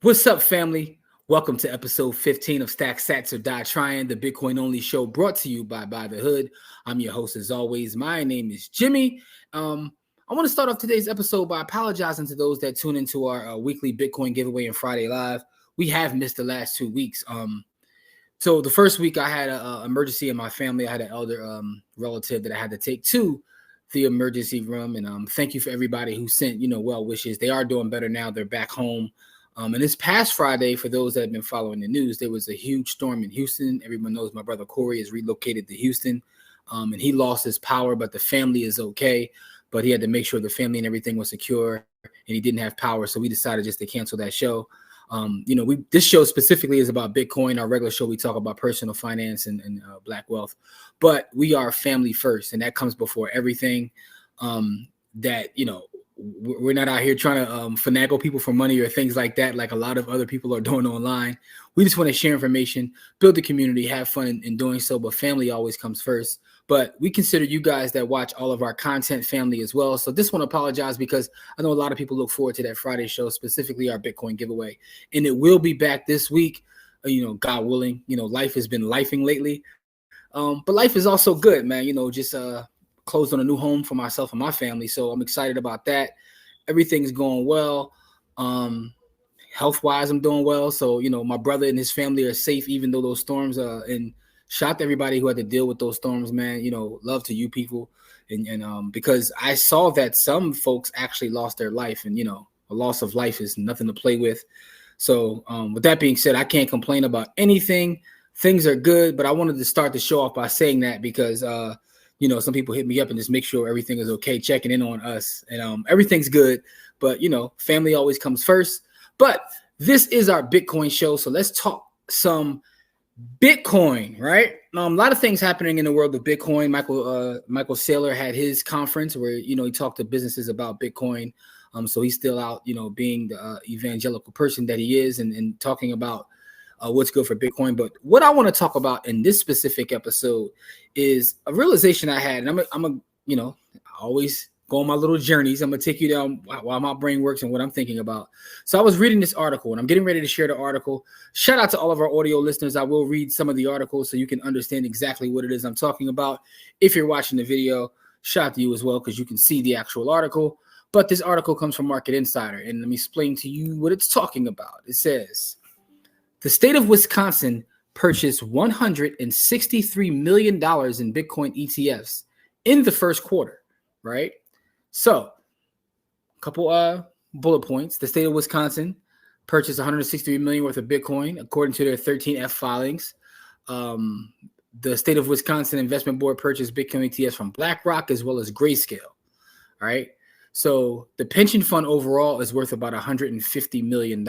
What's up, family? Welcome to episode 15 of Stack Sats or Die Trying, the Bitcoin only show brought to you by the Hood. I'm your host as always. My name is Jimmy. I want to start off today's episode by apologizing to those that tune into our weekly Bitcoin giveaway and Friday Live. We have missed the last 2 weeks. So the first week I had an emergency in my family. I had an elder relative that I had to take to the emergency room. And thank you for everybody who sent, well wishes. They are doing better now. They're back home. And this past Friday, for those that have been following the news, there was a huge storm in Houston. Everyone knows my brother Corey is relocated to Houston, and he lost his power, but the family is okay. But he had to make sure the family and everything was secure, and he didn't have power, so we decided just to cancel that show. This show specifically is about Bitcoin. Our regular show, we talk about personal finance and Black wealth, but we are family first, and that comes before everything. We're not out here trying to finagle people for money or things like that, like a lot of other people are doing online. We just want to share information, build the community, have fun in doing so, but family always comes first. But we consider you guys that watch all of our content family as well. So this one, apologize because I know a lot of people look forward to that Friday show, specifically our Bitcoin giveaway. And it will be back this week, God willing. Life has been lifing lately. But life is also good, man. Closed on a new home for myself and my family. So I'm excited about that. Everything's going well. Health-wise, I'm doing well. So, my brother and his family are safe, even though those storms and shout out to everybody who had to deal with those storms, man. Love to you people. And because I saw that some folks actually lost their life, and, a loss of life is nothing to play with. So with that being said, I can't complain about anything. Things are good, but I wanted to start the show off by saying that because, some people hit me up and just make sure everything is okay, checking in on us, and everything's good. But, family always comes first. But this is our Bitcoin show, so let's talk some Bitcoin, right? A lot of things happening in the world of Bitcoin. Michael Saylor had his conference where, he talked to businesses about Bitcoin. So he's still out, being the evangelical person that he is and talking about what's good for Bitcoin. But what I want to talk about in this specific episode is a realization I had, and I'm always go on my little journeys. I'm gonna take you down while my brain works and what I'm thinking about. So I was reading this article, and I'm getting ready to share the article. Shout out to all of our audio listeners. I will read some of the articles so you can understand exactly what it is I'm talking about. If you're watching the video, shout out to you as well, because you can see the actual article. But this article comes from Market Insider, and let me explain to you what it's talking about. It says, the state of Wisconsin purchased $163 million in Bitcoin ETFs in the first quarter, right? So a couple bullet points. The state of Wisconsin purchased $163 million worth of Bitcoin, according to their 13F filings. The state of Wisconsin Investment Board purchased Bitcoin ETFs from BlackRock as well as Grayscale, all right? So the pension fund overall is worth about $150 million.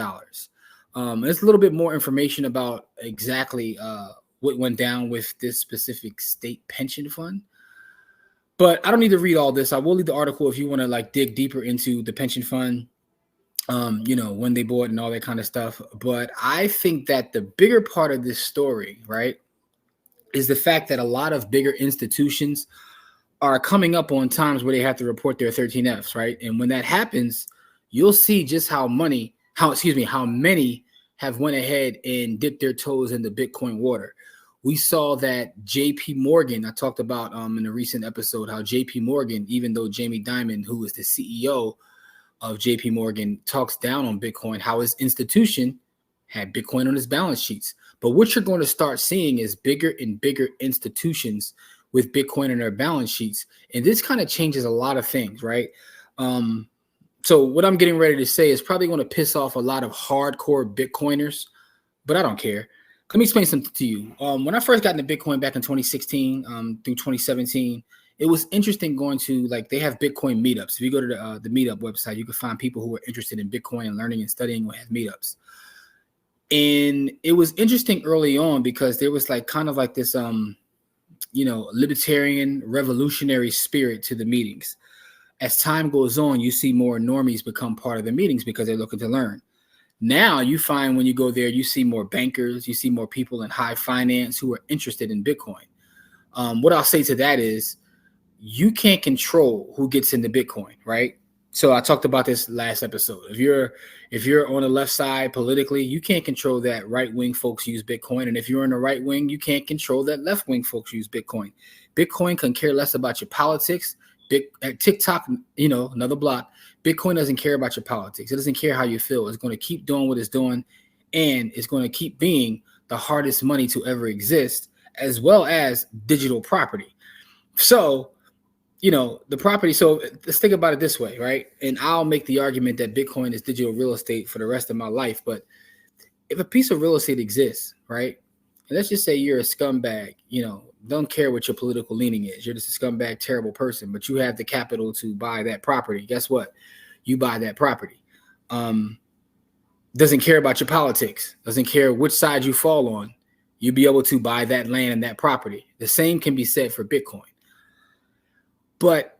There's a little bit more information about exactly what went down with this specific state pension fund. But I don't need to read all this. I will leave the article if you want to dig deeper into the pension fund, when they bought and all that kind of stuff. But I think that the bigger part of this story, right, is the fact that a lot of bigger institutions are coming up on times where they have to report their 13Fs, right? And when that happens, you'll see just how many have went ahead and dipped their toes in the Bitcoin water. We saw that JP Morgan, I talked about in a recent episode, how JP Morgan, even though Jamie Dimon, who is the CEO of JP Morgan, talks down on Bitcoin, how his institution had Bitcoin on his balance sheets. But what you're going to start seeing is bigger and bigger institutions with Bitcoin on their balance sheets. And this kind of changes a lot of things, right? So what I'm getting ready to say is probably going to piss off a lot of hardcore Bitcoiners, but I don't care. Let me explain something to you. When I first got into Bitcoin back in 2016 through 2017, it was interesting going to, they have Bitcoin meetups. If you go to the meetup website, you can find people who are interested in Bitcoin and learning and studying who have meetups. And it was interesting early on because there was this, libertarian revolutionary spirit to the meetings. As time goes on, you see more normies become part of the meetings because they're looking to learn. Now you find when you go there, you see more bankers, you see more people in high finance who are interested in Bitcoin. What I'll say to that is you can't control who gets into Bitcoin, right? So I talked about this last episode. If you're on the left side politically, you can't control that right wing folks use Bitcoin, and if you're on the right wing, you can't control that left wing folks use Bitcoin. Bitcoin can care less about your politics. TikTok, another block. Bitcoin doesn't care about your politics. It doesn't care how you feel. It's going to keep doing what it's doing, and it's going to keep being the hardest money to ever exist, as well as digital property. So the property. So let's think about it this way, right? And I'll make the argument that Bitcoin is digital real estate for the rest of my life. But if a piece of real estate exists, right? And let's just say you're a scumbag, don't care what your political leaning is. You're just a scumbag, terrible person, but you have the capital to buy that property. Guess what? You buy that property. Doesn't care about your politics. Doesn't care which side you fall on. You'll be able to buy that land and that property. The same can be said for Bitcoin. But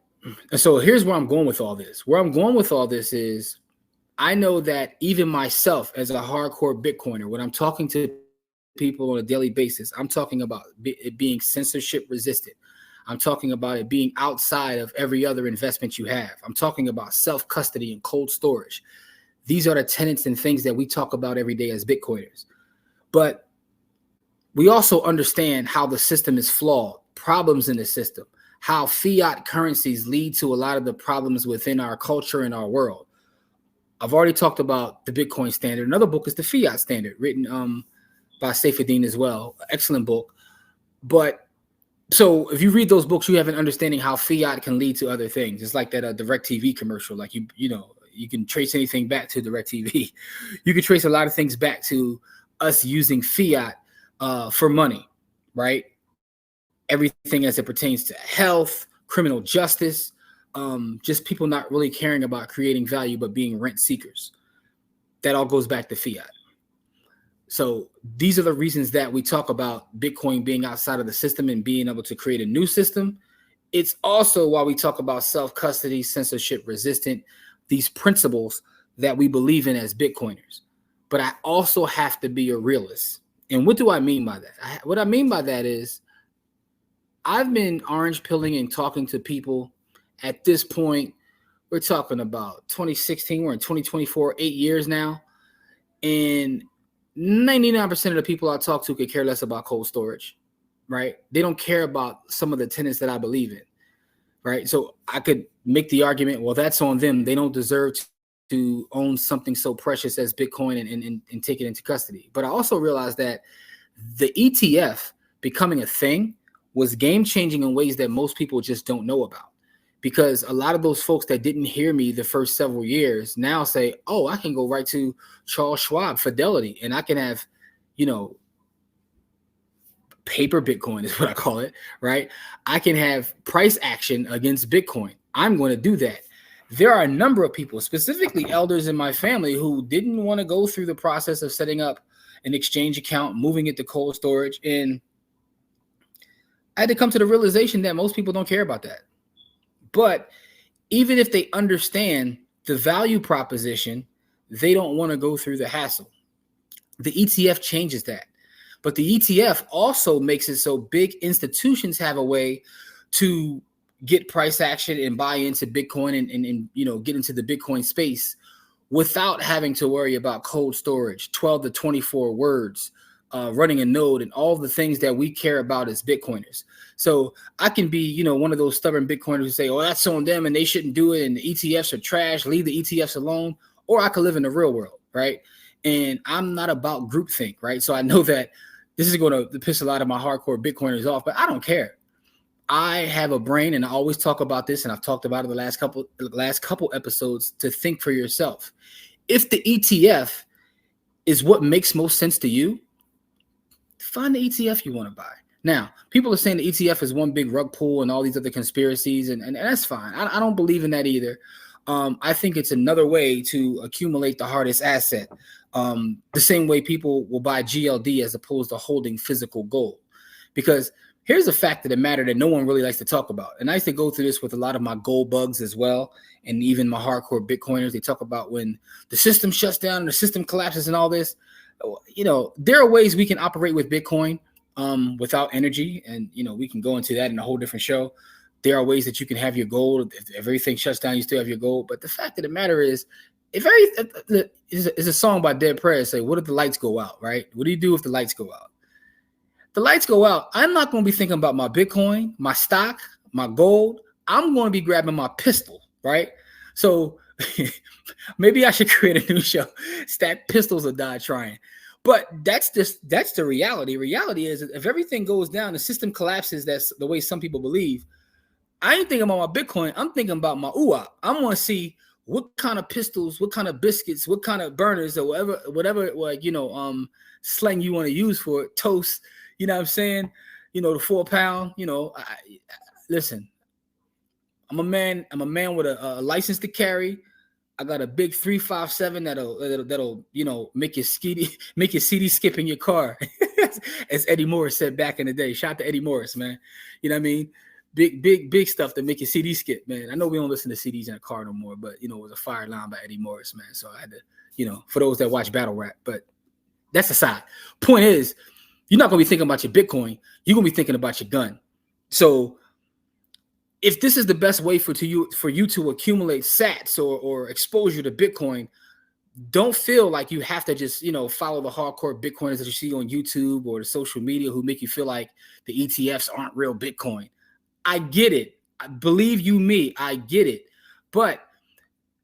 so here's where I'm going with all this. Where I'm going with all this is I know that even myself as a hardcore Bitcoiner, when I'm talking to people on a daily basis, I'm talking about it being censorship resistant. I'm talking about it being outside of every other investment you have. I'm talking about self-custody and cold storage. These are the tenets and things that we talk about every day as Bitcoiners. But we also understand how the system is flawed, problems in the system, how fiat currencies lead to a lot of the problems within our culture and our world. I've already talked about the Bitcoin standard. Another book is the Fiat Standard, written by Saifedean as well. Excellent book. But so if you read those books, you have an understanding how fiat can lead to other things. It's like that DirecTV commercial. Like you can trace anything back to DirecTV. You can trace a lot of things back to us using fiat for money, right? Everything as it pertains to health, criminal justice, just people not really caring about creating value, but being rent seekers. That all goes back to fiat. So these are the reasons that we talk about Bitcoin being outside of the system and being able to create a new system. It's also why we talk about self-custody, censorship resistant, these principles that we believe in as Bitcoiners. But I also have to be a realist. And what do I mean by that? What I mean by that is I've been orange pilling and talking to people at this point. We're talking about 2016. We're in 2024, 8 years now. And 99% of the people I talk to could care less about cold storage, right? They don't care about some of the tenets that I believe in, right? So I could make the argument, well, that's on them. They don't deserve to own something so precious as Bitcoin and take it into custody. But I also realized that the ETF becoming a thing was game-changing in ways that most people just don't know about. Because a lot of those folks that didn't hear me the first several years now say, oh, I can go right to Charles Schwab, Fidelity, and I can have, paper Bitcoin is what I call it, right? I can have price action against Bitcoin. I'm going to do that. There are a number of people, specifically elders in my family, who didn't want to go through the process of setting up an exchange account, moving it to cold storage. And I had to come to the realization that most people don't care about that. But even if they understand the value proposition, they don't want to go through the hassle. The ETF changes that. But the ETF also makes it so big institutions have a way to get price action and buy into Bitcoin and get into the Bitcoin space without having to worry about cold storage, 12 to 24 words, running a node, and all the things that we care about as Bitcoiners. So I can be, one of those stubborn Bitcoiners who say, oh, that's on them and they shouldn't do it, and the ETFs are trash, leave the ETFs alone. Or I could live in the real world, right? And I'm not about groupthink, right? So I know that this is going to piss a lot of my hardcore Bitcoiners off, but I don't care. I have a brain, and I always talk about this, and I've talked about it the last couple episodes, to think for yourself. If the ETF is what makes most sense to you, find the ETF you want to buy. Now, people are saying the ETF is one big rug pull and all these other conspiracies, and that's fine. I don't believe in that either. I think it's another way to accumulate the hardest asset. The same way people will buy GLD as opposed to holding physical gold. Because here's a fact of the matter that no one really likes to talk about. And I used to go through this with a lot of my gold bugs as well, and even my hardcore Bitcoiners. They talk about when the system shuts down and the system collapses and all this. There are ways we can operate with Bitcoin without energy. And, we can go into that in a whole different show. there are ways that you can have your gold. If everything shuts down, you still have your gold. But the fact of the matter is, it's a song by Dead Prez say, what if the lights go out, right? What do you do if the lights go out? The lights go out. I'm not going to be thinking about my Bitcoin, my stock, my gold. I'm going to be grabbing my pistol, right? So maybe I should create a new show. Stack pistols or die trying. But that's the reality. Reality is if everything goes down, the system collapses. That's the way some people believe. I ain't thinking about my Bitcoin. I'm thinking about my UAP. I'm going to see what kind of pistols, what kind of biscuits, what kind of burners, or whatever, like, slang you want to use for it. Toast, you know what I'm saying? The 4 pound, listen, I'm a man with a license to carry. I got a big 357 that'll make your CD skip in your car, as Eddie Morris said back in the day. Shout out to Eddie Morris, man. You know what I mean? Big stuff to make your CD skip, man. I know we don't listen to CDs in a car no more, but it was a fire line by Eddie Morris, man. So I had to, for those that watch battle rap. But that's aside. Point is, you're not gonna be thinking about your Bitcoin. You're gonna be thinking about your gun. So if this is the best way for you to accumulate sats or exposure to Bitcoin, don't feel like you have to just follow the hardcore Bitcoiners that you see on YouTube or the social media who make you feel like the ETFs aren't real Bitcoin. I get it. Believe you me, I get it. But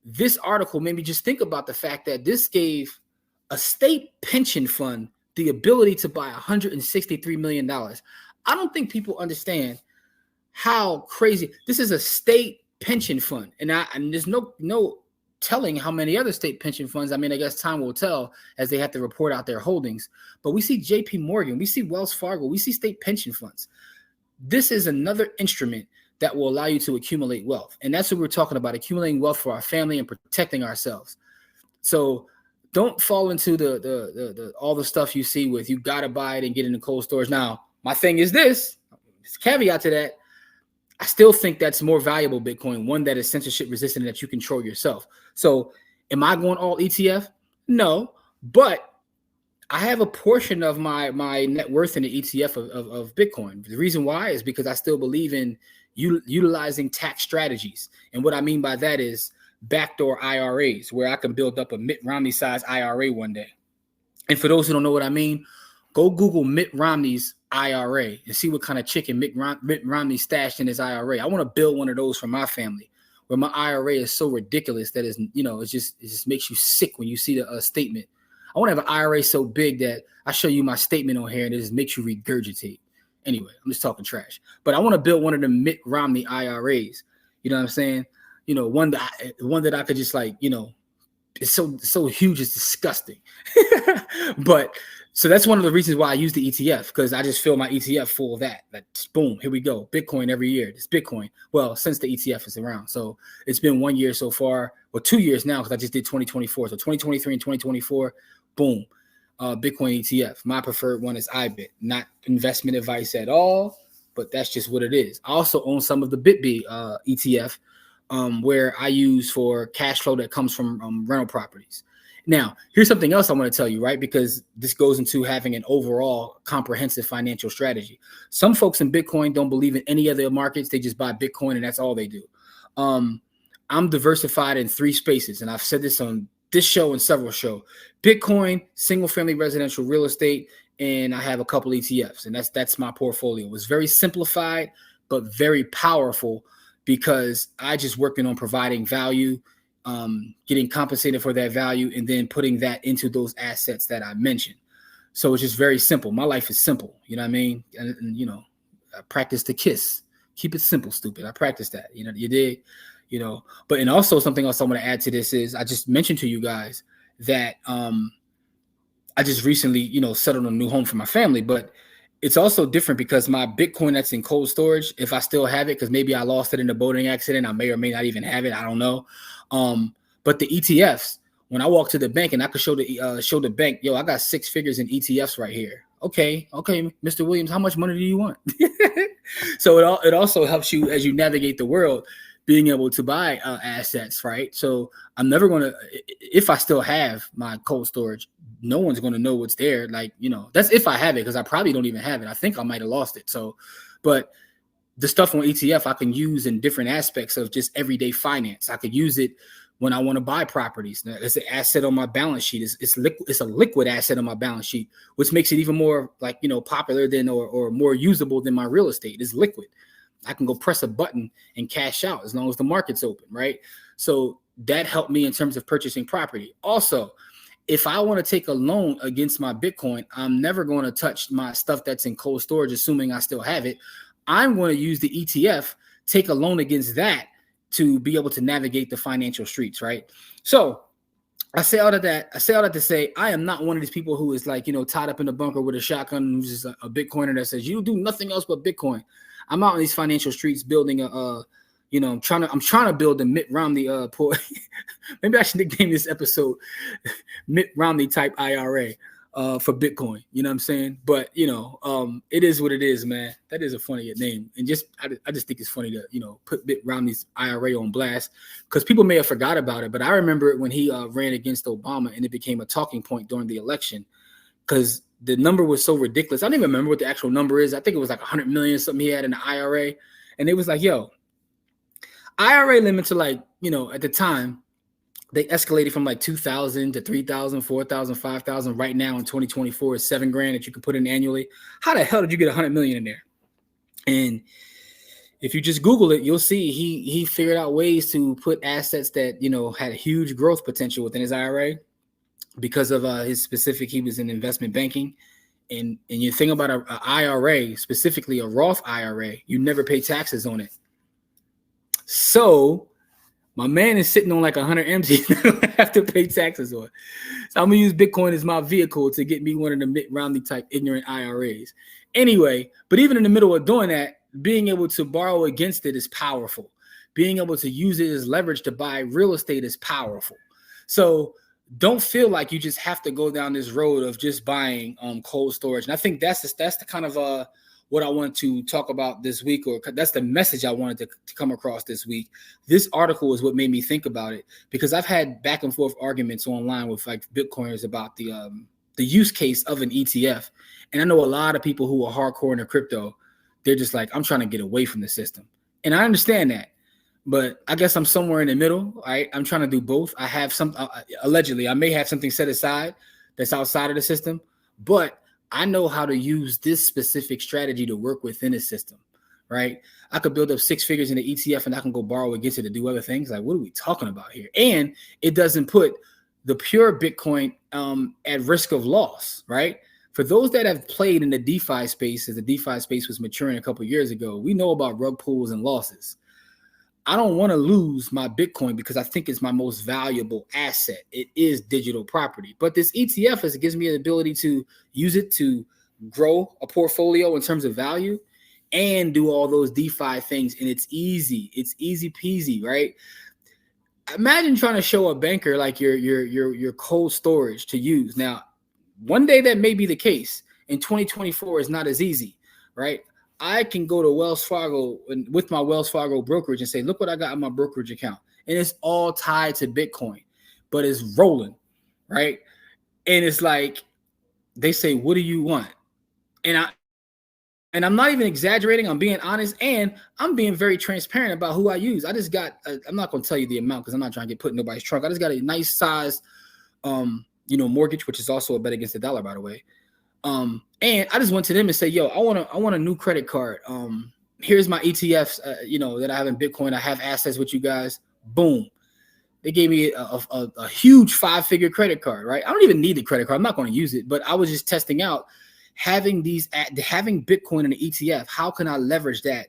this article made me just think about the fact that this gave a state pension fund the ability to buy $163 million. I don't think people understand how crazy this is. A state pension fund, and there's no telling how many other state pension funds. I mean, I guess time will tell as they have to report out their holdings. But we see J.P. Morgan, we see Wells Fargo, we see state pension funds. This is another instrument that will allow you to accumulate wealth, and that's what we're talking about: accumulating wealth for our family and protecting ourselves. So don't fall into the all the stuff you see with you got to buy it and get it in cold storage. Now, my thing is this caveat to that. I still think that's more valuable Bitcoin, one that is censorship resistant and that you control yourself. So am I going all ETF? No, but I have a portion of my net worth in the ETF of Bitcoin. The reason why is because I still believe in utilizing tax strategies. And what I mean by that is backdoor IRAs, where I can build up a Mitt Romney size IRA one day. And for those who don't know what I mean, go Google Mitt Romney's IRA and see what kind of chicken Mitt Romney stashed in his IRA. I want to build one of those for my family, where my IRA is so ridiculous that it just makes you sick when you see the statement. I want to have an IRA so big that I show you my statement on here and it just makes you regurgitate. Anyway, I'm just talking trash. But I want to build one of the Mitt Romney IRAs. You know what I'm saying? One that I could just it's so huge, it's disgusting. But so that's one of the reasons why I use the ETF, because I just fill my ETF full of that. Like, boom, here we go. Bitcoin every year. It's Bitcoin. Well, since the ETF is around. So it's been 1 year so far, or 2 years now, because I just did 2024. So 2023 and 2024, boom, Bitcoin ETF. My preferred one is IBIT. Not investment advice at all, but that's just what it is. I also own some of the BitB ETF, where I use for cash flow that comes from rental properties. Now, here's something else I want to tell you, right? Because this goes into having an overall comprehensive financial strategy. Some folks in Bitcoin don't believe in any other markets. They just buy Bitcoin and that's all they do. I'm diversified in 3 spaces, and I've said this on this show and several shows: Bitcoin, single family residential real estate, and I have a couple ETFs, and that's my portfolio. It's very simplified, but very powerful, because I just working on providing value, getting compensated for that value, and then putting that into those assets that I mentioned. So it's just very simple. My life is simple. You know what I mean? And I practice the KISS. Keep it simple, stupid. I practice that. You did, but, and also something else I want to add to this is I just mentioned to you guys that I just recently, settled on a new home for my family, but it's also different because my Bitcoin that's in cold storage, if I still have it, because maybe I lost it in a boating accident, I may or may not even have it. I don't know. But the ETFs, when I walk to the bank and I could show the bank, I got 6 figures in ETFs right here. Okay, Mr. Williams, how much money do you want? So it also helps you as you navigate the world, being able to buy assets, right? So I'm never going to, if I still have my cold storage, no one's going to know what's there. That's if I have it, because I probably don't even have it. I think I might have lost it. So, but the stuff on ETF I can use in different aspects of just everyday finance. I could use it when I want to buy properties. Now, it's an asset on my balance sheet. It's a liquid asset on my balance sheet, which makes it even more like, popular than or more usable than my real estate. It's liquid. I can go press a button and cash out as long as the market's open, right? So that helped me in terms of purchasing property. Also, if I want to take a loan against my Bitcoin, I'm never going to touch my stuff that's in cold storage, assuming I still have it. I'm going to use the ETF, take a loan against that to be able to navigate the financial streets, right? So I say all of that. I say all that to say I am not one of these people who is like, tied up in a bunker with a shotgun, who's just a Bitcoiner that says you do nothing else but Bitcoin. I'm out in these financial streets building I'm trying to build a Mitt Romney maybe I should nickname this episode Mitt Romney type IRA for Bitcoin. You know what I'm saying? But it is what it is, man. That is a funny name. And I just think it's funny to, put Mitt Romney's IRA on blast because people may have forgot about it. But I remember it when he ran against Obama and it became a talking point during the election because the number was so ridiculous. I don't even remember what the actual number is. I think it was like 100 million something he had in the IRA. And it was like, yo, IRA limits are like, at the time, they escalated from like 2,000 to 3,000, 4,000, 5,000. Right now in 2024 is $7,000 that you can put in annually. How the hell did you get 100 million in there? And if you just Google it, you'll see he figured out ways to put assets that, had a huge growth potential within his IRA because of he was in investment banking. And you think about an IRA, specifically a Roth IRA, you never pay taxes on it. So my man is sitting on like 100 M's he don't have to pay taxes on. So I'm going to use Bitcoin as my vehicle to get me one of the Mitt Romney type ignorant IRAs. Anyway, but even in the middle of doing that, being able to borrow against it is powerful. Being able to use it as leverage to buy real estate is powerful. So don't feel like you just have to go down this road of just buying cold storage. And I think that's the kind of what I want to talk about this week, or that's the message I wanted to come across this week. This article is what made me think about it because I've had back and forth arguments online with like Bitcoiners about the use case of an ETF. And I know a lot of people who are hardcore into crypto, they're just like, I'm trying to get away from the system. And I understand that, but I guess I'm somewhere in the middle, right? I'm trying to do both. I have allegedly, I may have something set aside that's outside of the system, but I know how to use this specific strategy to work within a system, right? I could build up 6 figures in the ETF and I can go borrow against it to do other things. Like, what are we talking about here? And it doesn't put the pure Bitcoin at risk of loss, right? For those that have played in the DeFi space, as the DeFi space was maturing a couple of years ago, we know about rug pulls and losses. I don't want to lose my Bitcoin because I think it's my most valuable asset. It is digital property. But this ETF it gives me the ability to use it to grow a portfolio in terms of value and do all those DeFi things. And it's easy. It's easy peasy, right? Imagine trying to show a banker like your cold storage to use. Now, one day that may be the case. In 2024 is not as easy, right? I can go to Wells Fargo and with my Wells Fargo brokerage and say, look what I got in my brokerage account. And it's all tied to Bitcoin, but it's rolling, right? And it's like, they say, what do you want? And I'm not even exaggerating. I'm being honest. And I'm being very transparent about who I use. I just got, I'm not going to tell you the amount because I'm not trying to get put in nobody's trunk. I just got a nice size, mortgage, which is also a bet against the dollar, by the way. And I just went to them and said, yo, I want a new credit card. Here's my ETFs, that I have in Bitcoin. I have assets with you guys. Boom. They gave me a huge 5-figure credit card, right? I don't even need the credit card. I'm not going to use it, but I was just testing out having Bitcoin in an ETF. How can I leverage that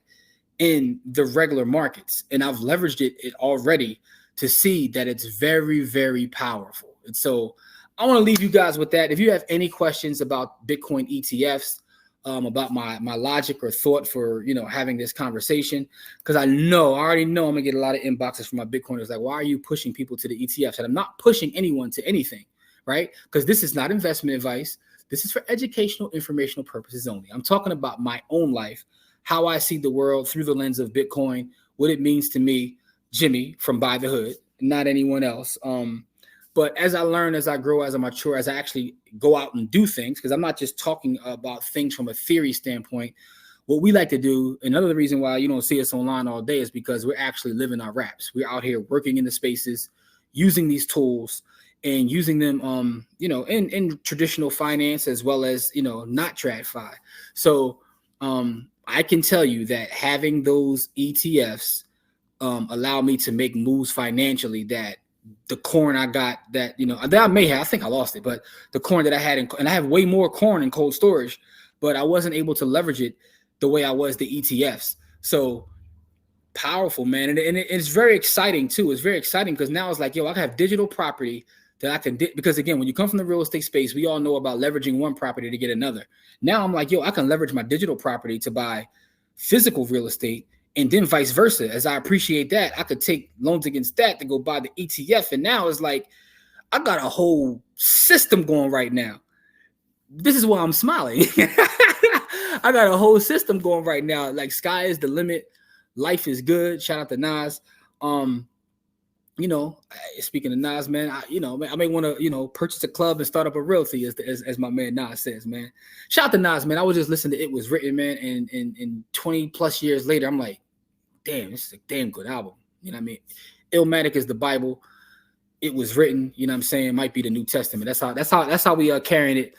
in the regular markets? And I've leveraged it already to see that it's very, very powerful. And so I want to leave you guys with that. If you have any questions about Bitcoin ETFs, about my logic or thought for, having this conversation, because I already know I'm gonna get a lot of inboxes from my Bitcoiners like, why are you pushing people to the ETFs? And I'm not pushing anyone to anything, right? Because this is not investment advice. This is for educational, informational purposes only. I'm talking about my own life, how I see the world through the lens of Bitcoin, what it means to me, Jimmy from By the Hood, not anyone else. But as I learn, as I grow, as I mature, as I actually go out and do things, because I'm not just talking about things from a theory standpoint, what we like to do, another reason why you don't see us online all day is because we're actually living our raps. We're out here working in the spaces, using these tools and using them, in traditional finance as well as, not TradFi. So I can tell you that having those ETFs allow me to make moves financially that the corn I got that I may have, I think I lost it, but the corn that I had and I have way more corn in cold storage, but I wasn't able to leverage it the way I was the ETFs. So powerful, man. And it's very exciting too. It's very exciting because now it's like, yo, I have digital property that I can, because again, when you come from the real estate space, we all know about leveraging one property to get another. Now I'm like, yo, I can leverage my digital property to buy physical real estate, and then vice versa. As I appreciate that, I could take loans against that to go buy the ETF. And now it's like, I got a whole system going right now. This is why I'm smiling. I got a whole system going right now. Like, sky is the limit. Life is good. Shout out to Nas. Speaking of Nas, man, I may want to, purchase a club and start up a realty, as my man Nas says, man. Shout out to Nas, man. I was just listening to It Was Written, man, and 20 plus years later, I'm like, damn, this is a damn good album. You know what I mean? Illmatic is the Bible. It Was Written, you know what I'm saying, might be the New Testament. That's how we are carrying it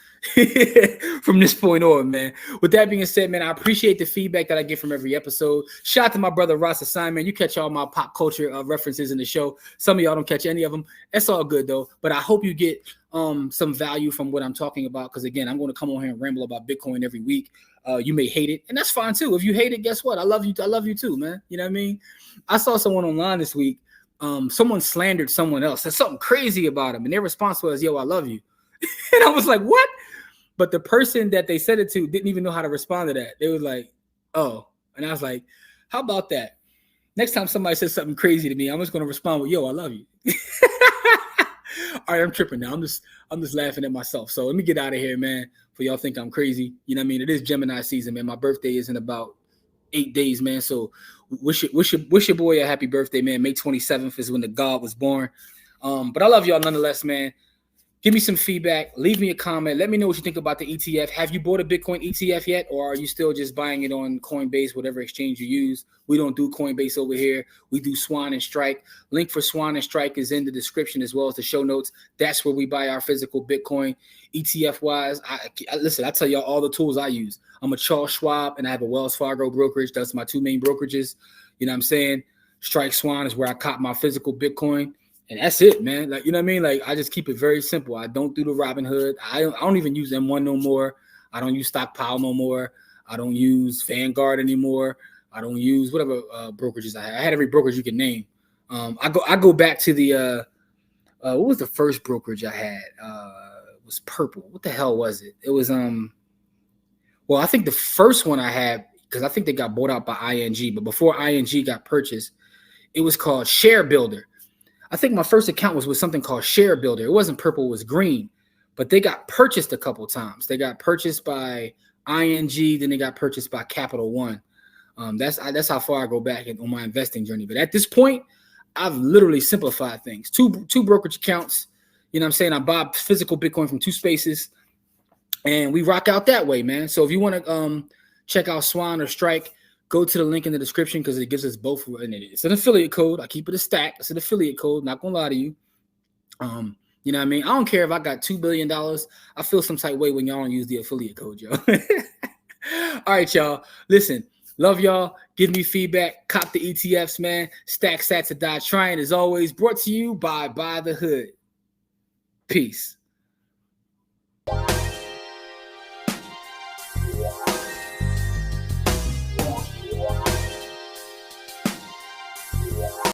from this point on, man. With that being said, man, I appreciate the feedback that I get from every episode. Shout out to my brother Ross Assignment. You catch all my pop culture references in the show. Some of y'all don't catch any of them. That's all good though. But I hope you get some value from what I'm talking about, because again, I'm going to come on here and ramble about Bitcoin every week. You may hate it, and that's fine too. If you hate it, guess what? I love you. I love you too, man. You know what I mean? I saw someone online this week. Someone slandered someone else, said something crazy about him, and their response was, yo, I love you. And I was like, what? But the person that they said it to didn't even know how to respond to that. They was like, oh. And I was like, how about that? Next time somebody says something crazy to me, I'm just going to respond with, yo, I love you. All right, I'm tripping now. I'm just laughing at myself. So let me get out of here, man, for y'all think I'm crazy. You know what I mean? It is Gemini season, man. My birthday is in about 8 days, man. So wish your boy a happy birthday, man. May 27th is when the God was born. But I love y'all nonetheless, man. Give me some feedback. Leave me a comment. Let me know what you think about the ETF. Have you bought a Bitcoin ETF yet? Or are you still just buying it on Coinbase, whatever exchange you use? We don't do Coinbase over here. We do Swan and Strike. Link for Swan and Strike is in the description as well as the show notes. That's where we buy our physical Bitcoin. ETF-wise, listen, I tell y'all all the tools I use. I'm a Charles Schwab, and I have a Wells Fargo brokerage. That's my two main brokerages. You know what I'm saying? Strike Swan is where I cop my physical Bitcoin. And that's it, man. Like, you know what I mean? Like, I just keep it very simple. I don't do the Robinhood. I don't even use M1 no more. I don't use Stockpile no more. I don't use Vanguard anymore. I don't use whatever brokerages I had. I had every brokerage you can name. I go back to the what was the first brokerage I had? It was Purple. What the hell was it? It was well, I think the first one I had, because I think they got bought out by ING, but before ING got purchased, it was called Share Builder. I think my first account was with something called Share Builder. It wasn't purple, it was green, but they got purchased a couple times. They got purchased by ING, then they got purchased by Capital One. That's how far I go back on my investing journey. But at this point, I've literally simplified things. Two brokerage accounts. You know what I'm saying? I buy physical Bitcoin from two spaces, and we rock out that way, man. So if you want to check out Swan or Strike, go to the link in the description because it gives us both. And it's an affiliate code. I keep it a stack. It's an affiliate code. Not gonna lie to you. You know what I mean? I don't care if I got $2 billion. I feel some type of way when y'all don't use the affiliate code, yo. All right, y'all. Listen, love y'all. Give me feedback. Cop the ETFs, man. Stack sats or die trying, as always. Brought to you by the Hood. Peace.